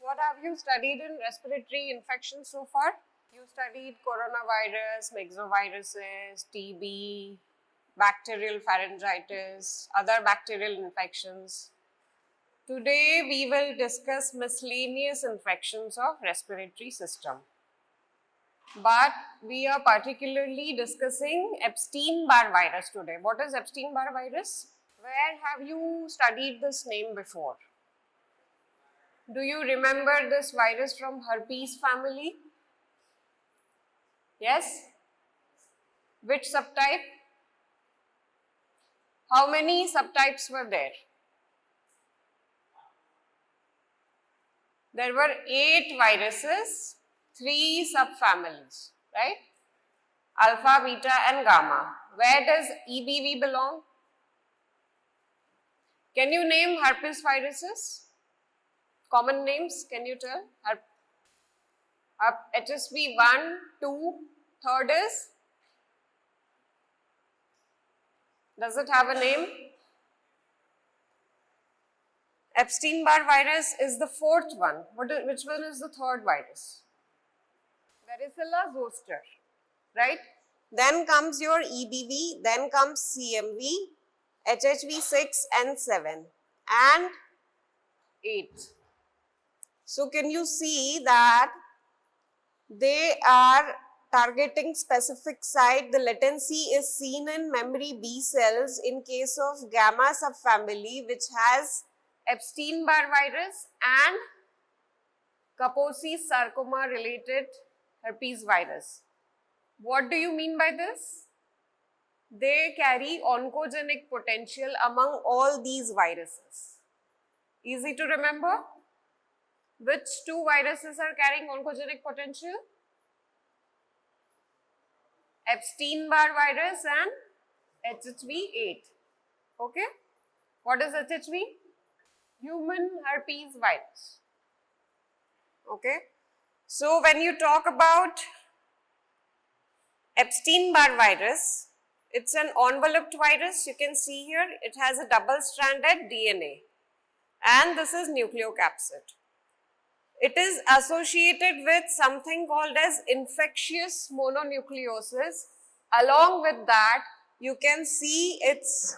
What have you studied in respiratory infections so far? You studied coronavirus, myxoviruses, TB, bacterial pharyngitis, other bacterial infections. Today we will discuss miscellaneous infections of respiratory system. But we are particularly discussing Epstein-Barr virus today. What is Epstein-Barr virus? Where have you studied this name before? Do you remember this virus from herpes family? Yes? Which subtype? How many subtypes were there? There were 8 viruses, 3 subfamilies, right? Alpha, beta and gamma. Where does EBV belong? Can you name herpes viruses? Common names, can you tell? HSV 1, 2, third is? Does it have a name? Epstein-Barr virus is the 4th one. Which one is the 3rd virus? Varicella zoster, right? Then comes your EBV, then comes CMV, HHV 6 and 7 and 8. So can you see that they are targeting specific site? The latency is seen in memory B cells in case of gamma subfamily, which has Epstein-Barr virus and Kaposi's sarcoma related herpes virus. What do you mean by this? They carry oncogenic potential among all these viruses. Easy to remember? Which 2 viruses are carrying oncogenic potential? Epstein-Barr virus and HHV8. Okay? What is HHV? Human herpes virus. Okay? So when you talk about Epstein-Barr virus, it's an enveloped virus. You can see here it has a double-stranded DNA and this is nucleocapsid. It is associated with something called as infectious mononucleosis. Along with that, you can see its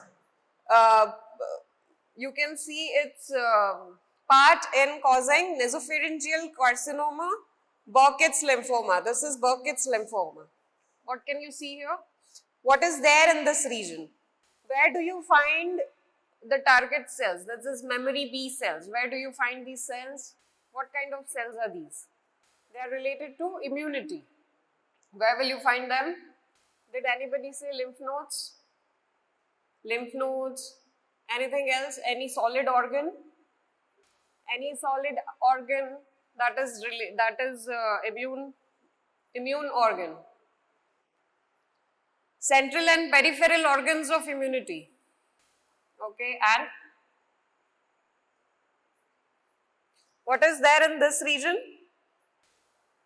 part in causing nasopharyngeal carcinoma, Burkitt's lymphoma. This is Burkitt's lymphoma. What can you see here? What is there in this region? Where do you find the target cells? This is memory B cells. Where do you find these cells? What kind of cells are these? They are related to immunity. Where will you find them? Did anybody say lymph nodes? Lymph nodes. Anything else? Any solid organ? Any solid organ that is immune organ. Central and peripheral organs of immunity. Okay, and what is there in this region?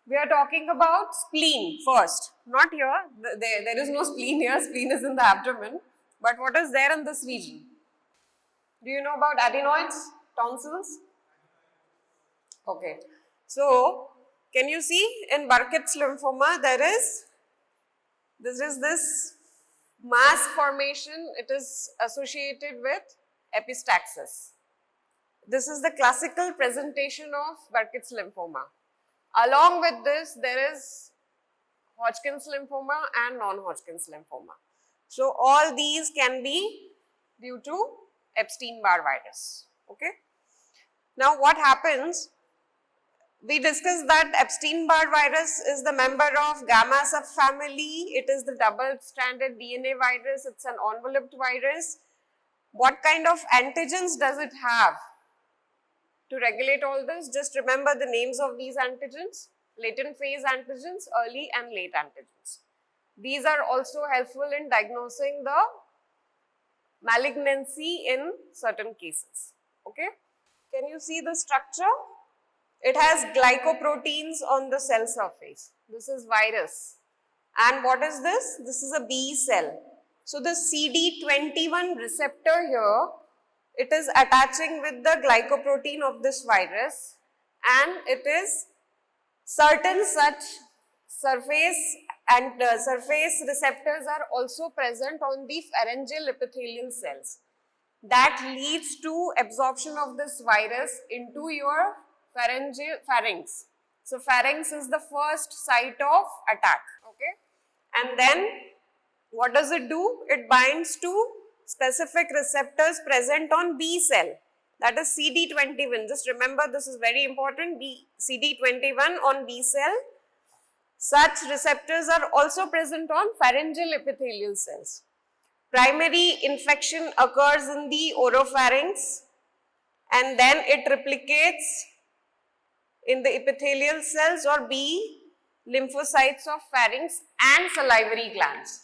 We are talking about spleen first, not here. There is no spleen here, spleen is in the abdomen. But what is there in this region? Do you know about adenoids, tonsils? Okay, so can you see in Burkitt's lymphoma this mass formation, it is associated with epistaxis. This is the classical presentation of Burkitt's lymphoma. Along with this, there is Hodgkin's lymphoma and non-Hodgkin's lymphoma. So all these can be due to Epstein-Barr virus. Okay. Now what happens? We discussed that Epstein-Barr virus is the member of gamma subfamily. It is the double-stranded DNA virus. It's an enveloped virus. What kind of antigens does it have? To regulate all this, just remember the names of these antigens: latent phase antigens, early and late antigens. These are also helpful in diagnosing the malignancy in certain cases. Okay. Can you see the structure? It has glycoproteins on the cell surface. This is virus. And what is this? This is a B cell. So the CD21 receptor here, it is attaching with the glycoprotein of this virus and it is certain such surface and surface receptors are also present on the pharyngeal epithelial cells. That leads to absorption of this virus into your pharynx. So pharynx is the first site of attack, okay? And then what does it do? It binds to specific receptors present on B cell, that is CD21. Just remember, this is very important, CD21 on B cell. Such receptors are also present on pharyngeal epithelial cells. Primary infection occurs in the oropharynx and then it replicates in the epithelial cells or B lymphocytes of pharynx and salivary glands.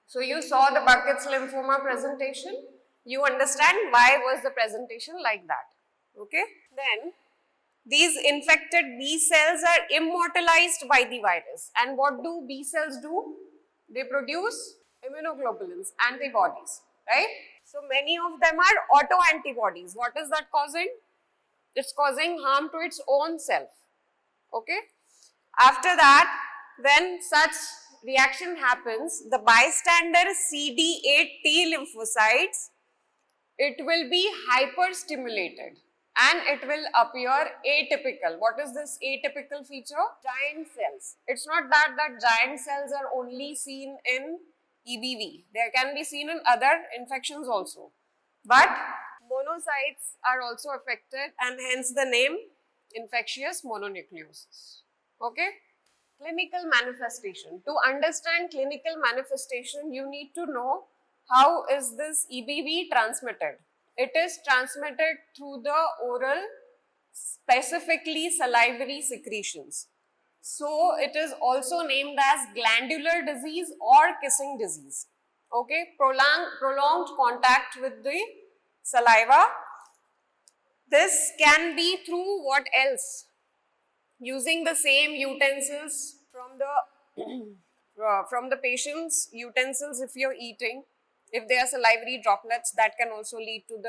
So you saw the Burkitt's lymphoma presentation. You understand why was the presentation like that. Okay. Then these infected B cells are immortalized by the virus. And what do B cells do? They produce immunoglobulins, antibodies, right? So many of them are autoantibodies. What is that causing? It's causing harm to its own self. Okay. After that, when such reaction happens, the bystander CD8 T lymphocytes, it will be hyperstimulated and it will appear atypical. What is this atypical feature? Giant cells. It's not that giant cells are only seen in EBV. They can be seen in other infections also. But monocytes are also affected and hence the name infectious mononucleosis. Okay. Clinical manifestation. To understand clinical manifestation, you need to know how is this EBV transmitted. It is transmitted through the oral, specifically salivary secretions. So it is also named as glandular disease or kissing disease. Okay, prolonged contact with the saliva. This can be through what else? Using the same utensils from the patient's utensils if you're eating. If there are salivary droplets, that can also lead to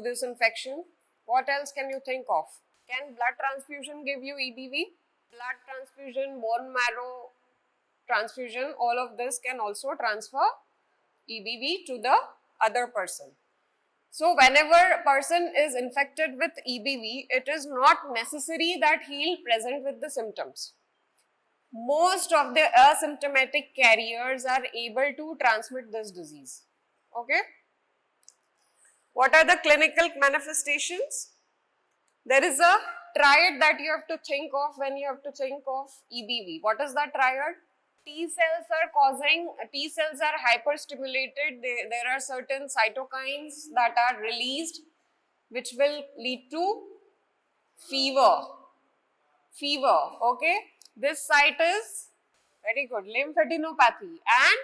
this infection. What else can you think of? Can blood transfusion give you EBV? Blood transfusion, bone marrow transfusion, all of this can also transfer EBV to the other person. So whenever a person is infected with EBV, it is not necessary that he will present with the symptoms. Most of the asymptomatic carriers are able to transmit this disease. Okay. What are the clinical manifestations? There is a triad that you have to think of when you have to think of EBV. What is that triad? T cells are hyperstimulated. There are certain cytokines that are released which will lead to fever. Okay. This site is very good, lymphadenopathy and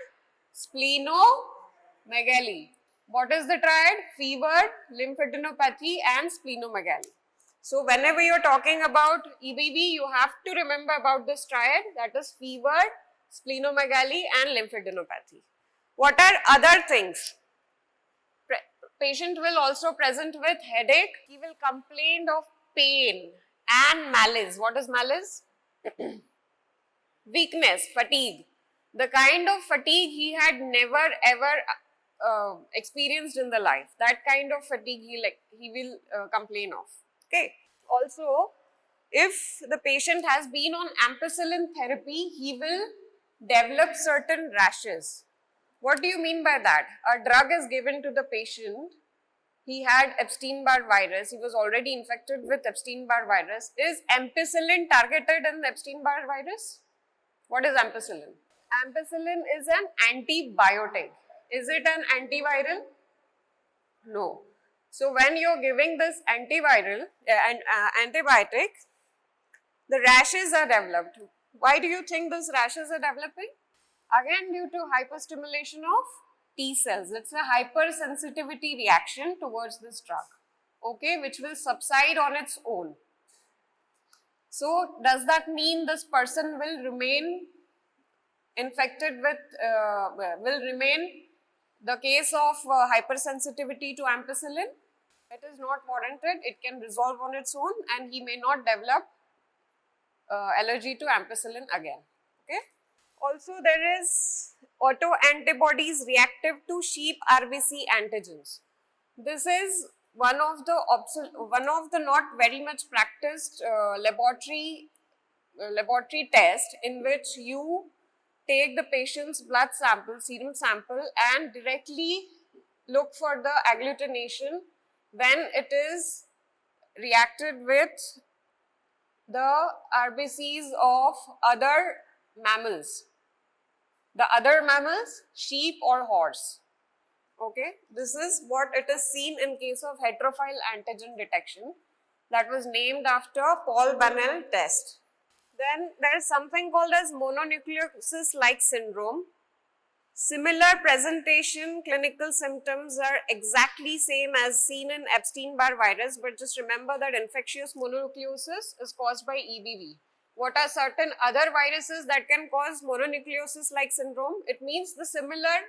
splenomegaly. What is the triad? Fever, lymphadenopathy and splenomegaly. So whenever you are talking about EBV, you have to remember about this triad, that is fever, splenomegaly and lymphadenopathy. What are other things? Patient will also present with headache. He will complain of pain and malaise. What is malaise? Weakness, fatigue. The kind of fatigue he had never ever experienced in the life. That kind of fatigue he will complain of. Okay. Also, if the patient has been on ampicillin therapy, he will develop certain rashes. What do you mean by that? A drug is given to the patient. He had Epstein-Barr virus. He was already infected with Epstein-Barr virus. Is ampicillin targeted in Epstein-Barr virus? What is ampicillin? Ampicillin is an antibiotic. Is it an antiviral? No. So when you are giving this antibiotic, the rashes are developed. Why do you think these rashes are developing? Again, due to hyperstimulation of T cells. It's a hypersensitivity reaction towards this drug, okay, which will subside on its own. So does that mean this person will remain infected with, will remain the case of hypersensitivity to ampicillin? It is not warranted, it can resolve on its own and he may not develop allergy to ampicillin again. Okay. Also, there is autoantibodies reactive to sheep RBC antigens. This is one of the not very much practiced laboratory test in which you take the patient's blood sample, serum sample, and directly look for the agglutination when it is reacted with the RBCs of other mammals. The other mammals, sheep or horse. Okay, this is what it is seen in case of heterophile antigen detection that was named after Paul Banel test. Then there is something called as mononucleosis-like syndrome. Similar presentation, clinical symptoms are exactly same as seen in Epstein-Barr virus, but just remember that infectious mononucleosis is caused by EBV. What are certain other viruses that can cause mononucleosis-like syndrome? It means the similar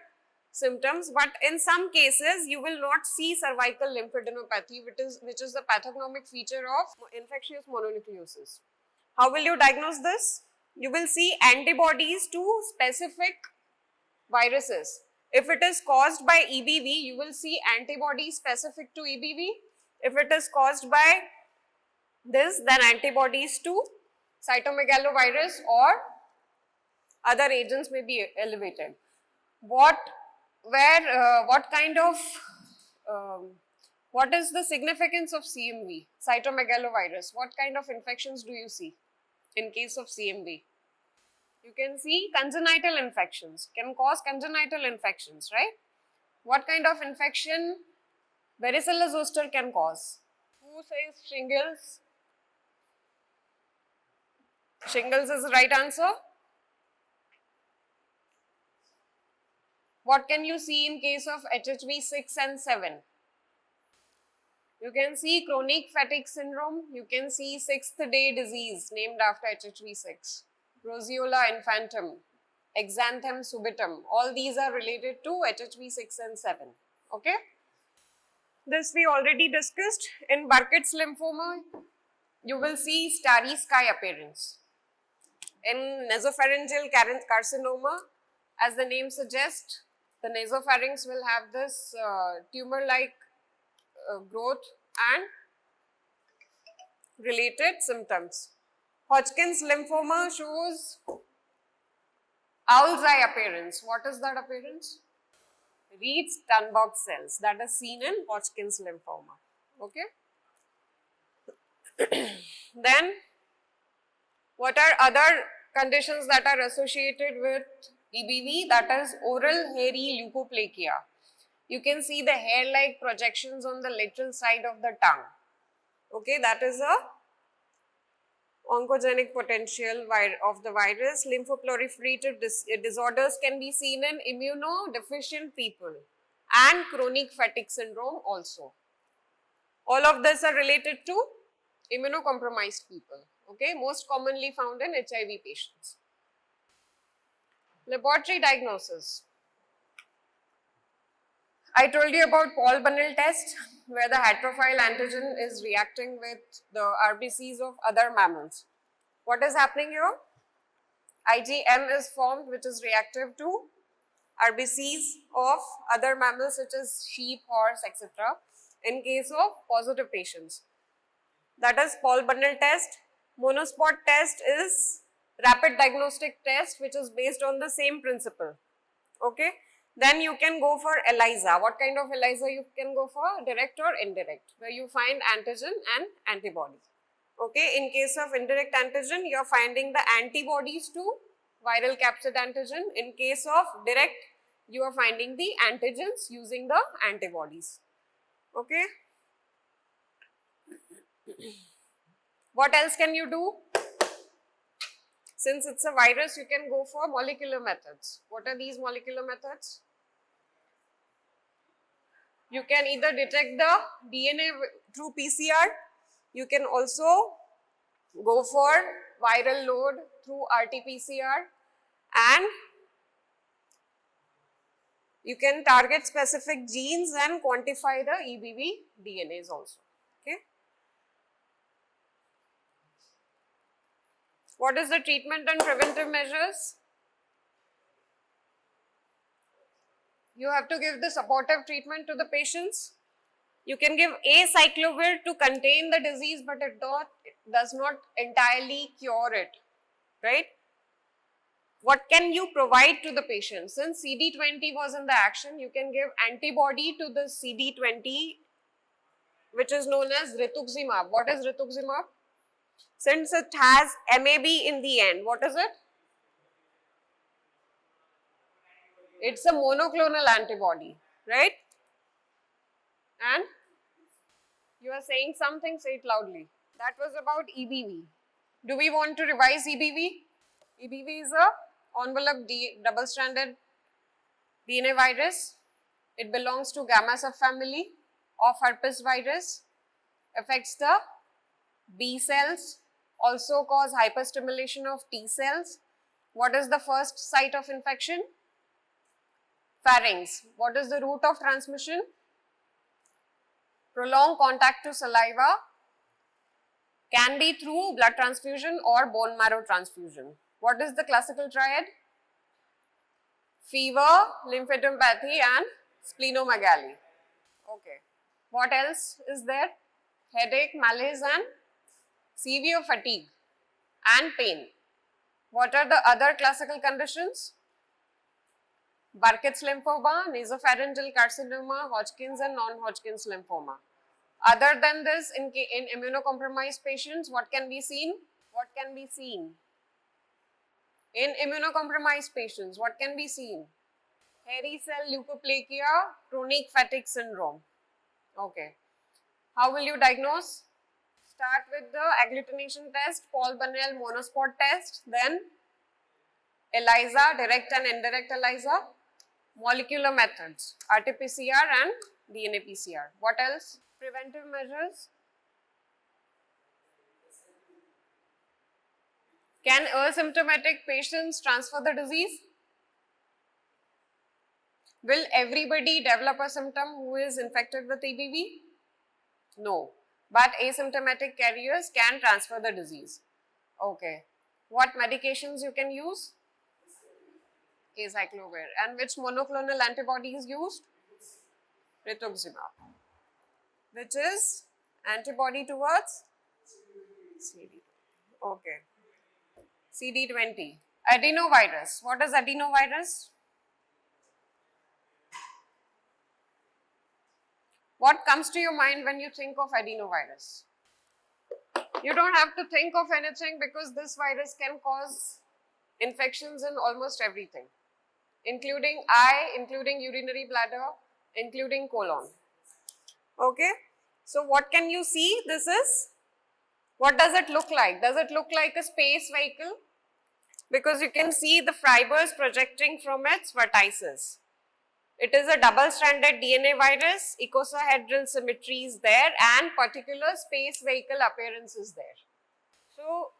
symptoms, but in some cases you will not see cervical lymphadenopathy, which is the pathognomic feature of infectious mononucleosis. How will you diagnose this? You will see antibodies to specific viruses. If it is caused by EBV, you will see antibodies specific to EBV. If it is caused by this, then antibodies to cytomegalovirus or other agents may be elevated. What is the significance of CMV, cytomegalovirus? What kind of infections do you see in case of CMV? You can see congenital infections, can cause congenital infections, right? What kind of infection varicella zoster can cause? Who says shingles? Shingles is the right answer. What can you see in case of HHV 6 and 7? You can see chronic fatigue syndrome. You can see 6th day disease named after HHV 6. Roseola infantum, exanthem subitum. All these are related to HHV 6 and 7. Okay. This we already discussed. In Burkitt's lymphoma, you will see starry sky appearance. In nasopharyngeal carcinoma, as the name suggests, the nasopharynx will have this tumor-like growth and related symptoms. Hodgkin's lymphoma shows owl's eye appearance. What is that appearance? Reed-Sternberg cells that is seen in Hodgkin's lymphoma. Okay. Then, what are other conditions that are associated with EBV? That is oral hairy leukoplakia. You can see the hair-like projections on the lateral side of the tongue. Okay, that is a oncogenic potential of the virus. Lymphoproliferative disorders can be seen in immunodeficient people and chronic fatigue syndrome also. All of this are related to immunocompromised people. Okay, most commonly found in HIV patients. Laboratory diagnosis. I told you about Paul Banel test where the heterophile antigen is reacting with the RBCs of other mammals. What is happening here? IgM is formed which is reactive to RBCs of other mammals such as sheep, horse, etc. in case of positive patients. That is Paul Banel test. Monospot test is rapid diagnostic test which is based on the same principle. Okay. Then you can go for ELISA. What kind of ELISA you can go for? Direct or indirect, where you find antigen and antibody. Okay, in case of indirect antigen, you are finding the antibodies to viral capsid antigen. In case of direct, you are finding the antigens using the antibodies. Okay. What else can you do? Since it's a virus, you can go for molecular methods. What are these molecular methods? You can either detect the DNA through PCR. You can also go for viral load through RT-PCR, and You can target specific genes and quantify the EBV DNAs also. Okay. What is the treatment and preventive measures? You have to give the supportive treatment to the patients. You can give acyclovir to contain the disease, but it does not entirely cure it, right? What can you provide to the patient? Since CD20 was in the action, you can give antibody to the CD20, which is known as rituximab. What is rituximab? Since it has MAB in the end, what is it? It's a monoclonal antibody, right? And you are saying something, say it loudly. That was about EBV. Do we want to revise EBV? EBV is a envelope double-stranded DNA virus. It belongs to gamma subfamily of herpes virus, affects the B cells, also cause hyperstimulation of T cells. What is the first site of infection? Pharynx. What is the route of transmission? Prolonged contact to saliva, can be through blood transfusion or bone marrow transfusion. What is the classical triad? Fever, lymphadenopathy and splenomegaly. Okay. What else is there? Headache, malaise and severe fatigue and pain. What are the other classical conditions? Burkitt's lymphoma, nasopharyngeal carcinoma, Hodgkin's and non-Hodgkin's lymphoma. Other than this, in immunocompromised patients, what can be seen? What can be seen? In immunocompromised patients, what can be seen? Hairy cell leukoplakia, chronic fatigue syndrome. Okay. How will you diagnose? Start with the agglutination test, Paul Bunnell monospot test, then ELISA, direct and indirect ELISA, molecular methods, RT-PCR and DNA PCR. What else? Preventive measures. Can asymptomatic patients transfer the disease? Will everybody develop a symptom who is infected with EBV? No. But asymptomatic carriers can transfer the disease. Okay. What medications you can use? Acyclovir. And which monoclonal antibody is used? Rituximab, which is antibody towards CD. Okay. CD20. Adenovirus. What is adenovirus? What comes to your mind when you think of adenovirus? You don't have to think of anything because this virus can cause infections in almost everything, including eye, including urinary bladder, including colon. Okay. So what can you see? This is, what does it look like? Does it look like a space vehicle? Because you can see the fibers projecting from its vertices. It is a double-stranded DNA virus, icosahedral symmetry is there and particular space vehicle appearance is there. So,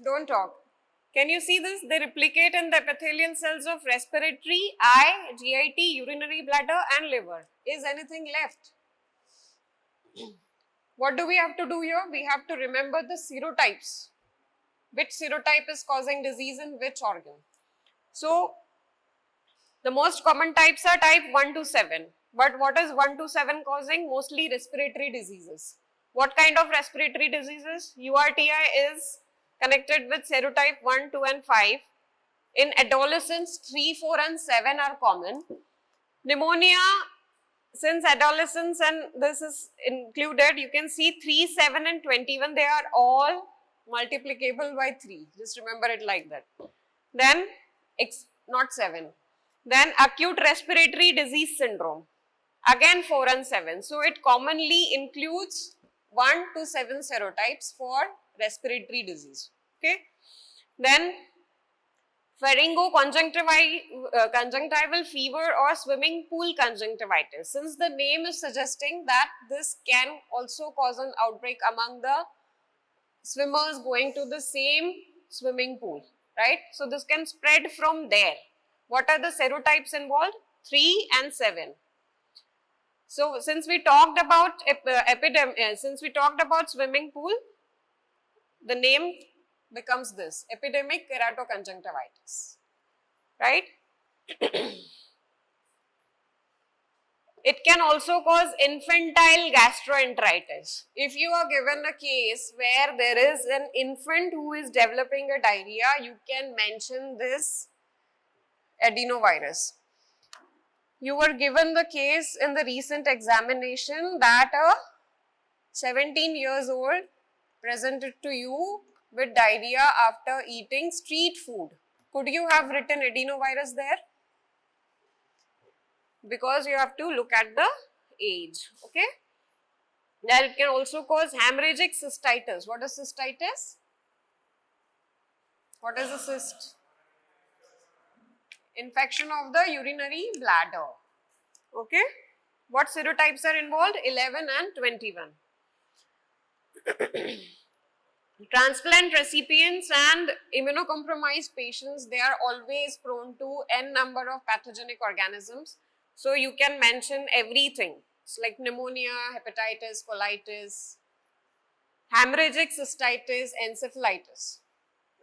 don't talk. Can you see this? They replicate in the epithelial cells of respiratory, eye, GIT, urinary bladder and liver. Is anything left? What do we have to do here? We have to remember the serotypes. Which serotype is causing disease in which organ? So, the most common types are type 1 to 7. But what is 1 to 7 causing? Mostly respiratory diseases. What kind of respiratory diseases? URTI is connected with serotype 1, 2 and 5. In adolescents, 3, 4 and 7 are common. Pneumonia, since adolescents and this is included, you can see 3, 7 and 21, they are all multiplicable by 3. Just remember it like that. Then, not 7. Then acute respiratory disease syndrome, again 4 and 7. So, it commonly includes 1 to 7 serotypes for respiratory disease. Okay. Then pharyngoconjunctival fever or swimming pool conjunctivitis. Since the name is suggesting that this can also cause an outbreak among the swimmers going to the same swimming pool, right? So, this can spread from there. What are the serotypes involved? 3 and 7. So since we talked about since we talked about swimming pool, the name becomes this, epidemic keratoconjunctivitis, right? It can also cause infantile gastroenteritis. If you are given a case where there is an infant who is developing a diarrhea, you can mention this adenovirus. You were given the case in the recent examination that a 17 years old presented to you with diarrhea after eating street food. Could you have written adenovirus there? Because you have to look at the age, okay? Then it can also cause hemorrhagic cystitis. What is cystitis? What is a cyst? Infection of the urinary bladder, okay? What serotypes are involved? 11 and 21. Transplant recipients and immunocompromised patients, they are always prone to n number of pathogenic organisms. So you can mention everything. It's like pneumonia, hepatitis, colitis, hemorrhagic cystitis, encephalitis.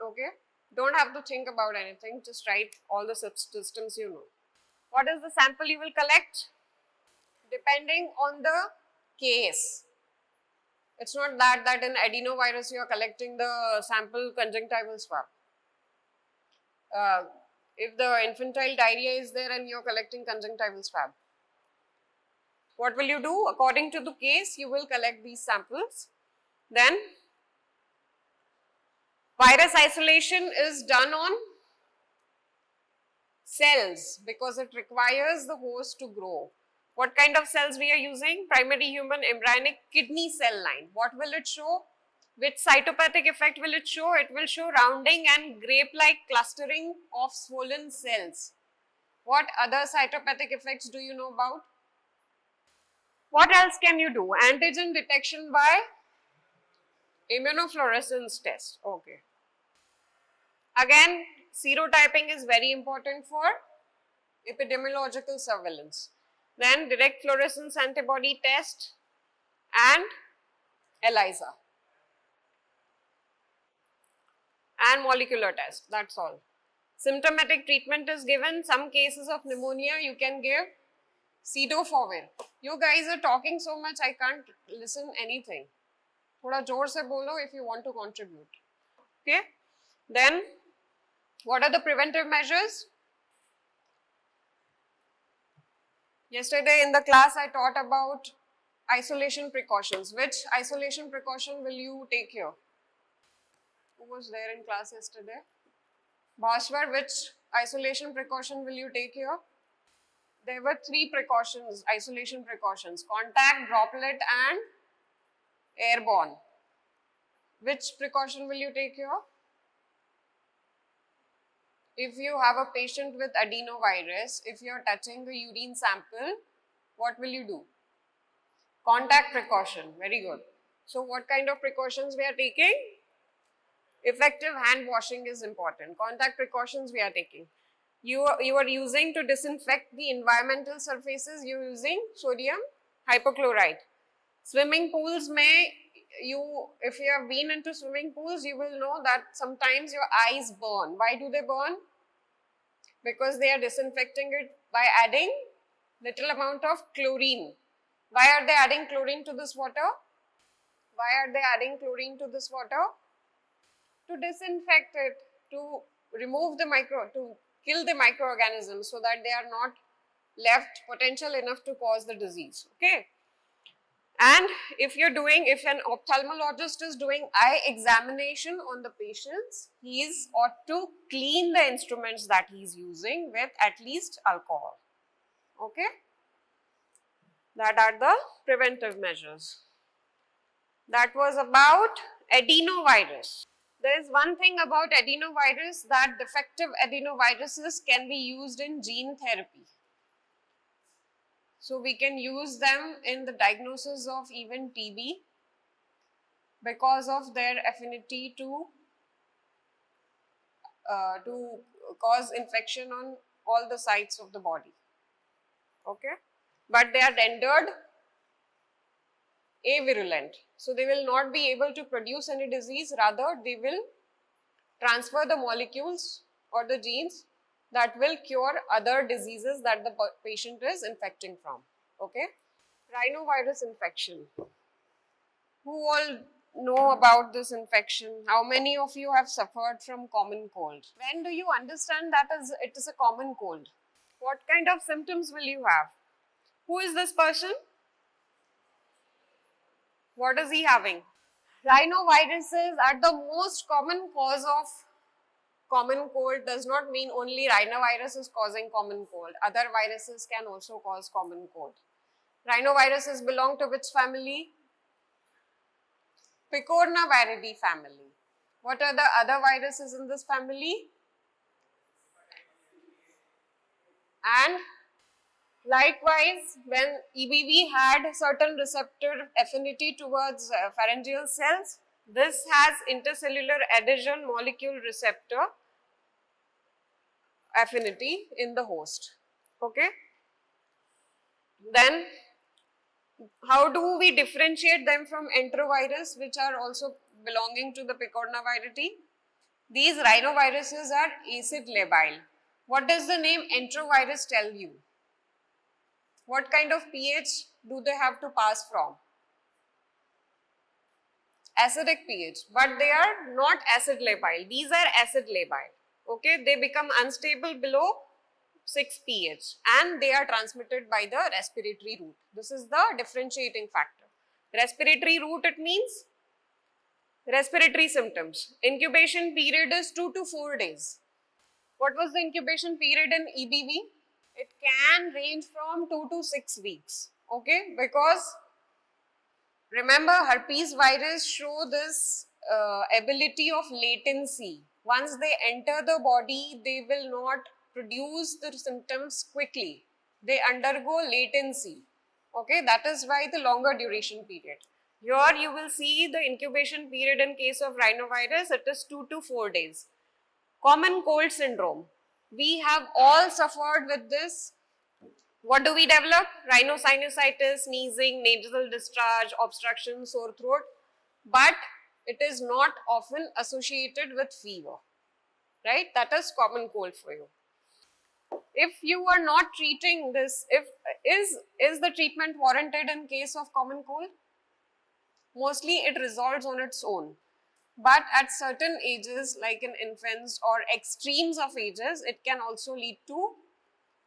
Okay? Don't have to think about anything, just write all the systems you know. What is the sample you will collect? Depending on the case. It's not that in adenovirus you are collecting the sample conjunctival swab. If the infantile diarrhea is there and you are collecting conjunctival swab, what will you do? According to the case, you will collect these samples. Then, virus isolation is done on cells because it requires the host to grow. What kind of cells we are using? Primary human embryonic kidney cell line. What will it show? Which cytopathic effect will it show? It will show rounding and grape-like clustering of swollen cells. What other cytopathic effects do you know about? What else can you do? Antigen detection by immunofluorescence test. Okay. Again, serotyping is very important for epidemiological surveillance. Then direct fluorescence antibody test and ELISA and molecular test, that's all. Symptomatic treatment is given. Some cases of pneumonia you can give cidofovir. You guys are talking so much I can't listen anything. Thoda जोर से बोलो if you want to contribute. Okay. Then what are the preventive measures? Yesterday in the class I taught about isolation precautions. Which isolation precaution will you take here? Who was there in class yesterday? Bhaswar, which isolation precaution will you take here? There were 3 precautions, isolation precautions: contact, droplet and airborne. Which precaution will you take here? If you have a patient with adenovirus, if you are touching the urine sample, what will you do? Contact precaution, very good. So what kind of precautions we are taking? Effective hand washing is important. Contact precautions we are taking. You are using to disinfect the environmental surfaces, you are using sodium hypochlorite. Swimming pools may, if you have been into swimming pools, you will know that sometimes your eyes burn. Why do they burn? Because they are disinfecting it by adding little amount of chlorine. Why are they adding chlorine to this water? Why are they adding chlorine to this water? To disinfect it, to remove the to kill the microorganisms so that they are not left potential enough to cause the disease, okay? And if an ophthalmologist is doing eye examination on the patients, he ought to clean the instruments that he is using with at least alcohol, okay? That are the preventive measures. That was about adenovirus. There is one thing about adenovirus, that defective adenoviruses can be used in gene therapy. So we can use them in the diagnosis of even TB because of their affinity to cause infection on all the sites of the body. okay, but they are rendered avirulent. So they will not be able to produce any disease, rather they will transfer the molecules or the genes that will cure other diseases that the patient is infecting from, okay. Rhinovirus infection. Who all know about this infection? How many of you have suffered from common cold? When do you understand that it is a common cold? What kind of symptoms will you have? Who is this person? What is he having? Rhinoviruses are the most common cause of common cold. Does not mean only rhinovirus is causing common cold. Other viruses can also cause common cold. Rhinoviruses belong to which family? Picornaviridae family. What are the other viruses in this family? And likewise, when EBV had certain receptor affinity towards pharyngeal cells, this has intercellular adhesion molecule receptor affinity in the host, okay. Then how do we differentiate them from enterovirus, which are also belonging to the Picornaviridae? These rhinoviruses are acid labile. What does the name enterovirus tell you? What kind of pH do they have to pass from? Acidic pH, but they are not acid labile. These are acid labile, okay. They become unstable below 6 pH and they are transmitted by the respiratory route. This is the differentiating factor. Respiratory route, it means respiratory symptoms. Incubation period is 2 to 4 days. What was the incubation period in EBV? It can range from 2 to 6 weeks, okay, because remember herpes virus show this ability of latency. Once they enter the body, they will not produce the symptoms quickly. They undergo latency, okay, that is why the longer duration period. Here you will see the incubation period in case of rhinovirus, it is 2 to 4 days. Common cold syndrome. We have all suffered with this. What do we develop? Rhinosinusitis, sneezing, nasal discharge, obstruction, sore throat, but it is not often associated with fever, right? That is common cold for you. If you are not treating this, is the treatment warranted in case of common cold? Mostly it resolves on its own. But at certain ages, like in infants or extremes of ages, it can also lead to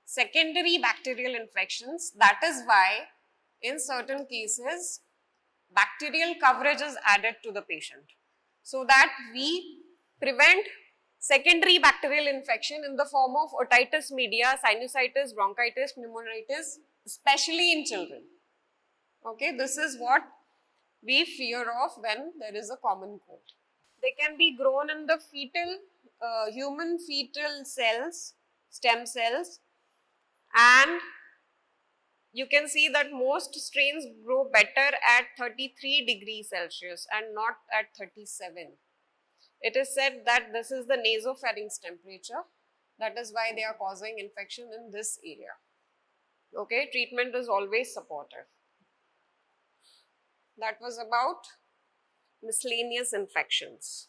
secondary bacterial infections. That is why in certain cases, bacterial coverage is added to the patient so that we prevent secondary bacterial infection in the form of otitis media, sinusitis, bronchitis, pneumonitis, especially in children. Okay, this is what we fear of when there is a common cold. They can be grown in the fetal, human fetal cells, stem cells, and you can see that most strains grow better at 33 degrees Celsius and not at 37. It is said that this is the nasopharynx temperature. That is why they are causing infection in this area. Okay, treatment is always supportive. That was about miscellaneous infections.